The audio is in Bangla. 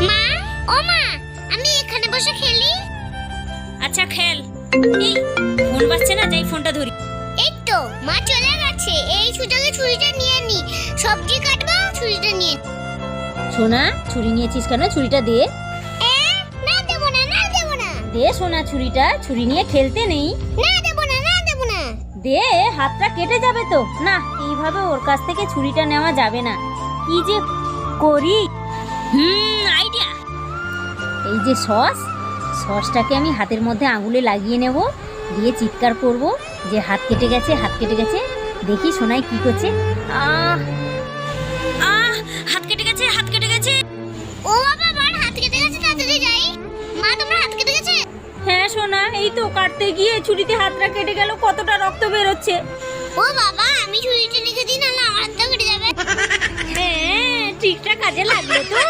মা, ও মা, আমি এখানে বসে খেলি। আচ্ছা খেল। এই ফোন বাজছে না, যাই ফোনটা ধরি। এই তো মা চলে গেছে, এই সুযোগে ছুরিটা নিয়ে নি, সবজি কাটবো, ছুরিটা নিয়ে। সোনা, ছুরি নিয়েছিস কেন? ছুরিটা দে। না দেবো না, না দেবো না, দে সোনা ছুরিটা, ছুরি নিয়ে খেলতে নেই। না দেবো না, না দেবো না। দে, হাতটা কেটে যাবে তো। না, এইভাবে ওর কাছ থেকে ছুরিটা নেওয়া যাবে না। কি যে করি। আইডিয়া। এই যে সসটাকে আমি হাতের মধ্যে আঙুলে লাগিয়ে নেব, দিয়ে চিৎকার করব যে হাত কেটে গেছে, হাত কেটে গেছে। দেখি সোনাই কি করছে। হাত কেটে গেছে, হাত কেটে গেছে। ও বাবা, আমার হাত কেটে গেছে, তাড়াতাড়ি যাই। মা, তোমার হাত কেটে গেছে? হ্যাঁ সোনা, এই তো কাটতে গিয়ে ছুরিতে হাতটা কেটে গেল, কতটা রক্ত বেরোচ্ছে। ও বাবা, আমি ছুরিটা রেখে দিই, না আমার হাতটা কেটে যাবে। হ্যাঁ, ঠিকঠাক কাজে লাগলো তো।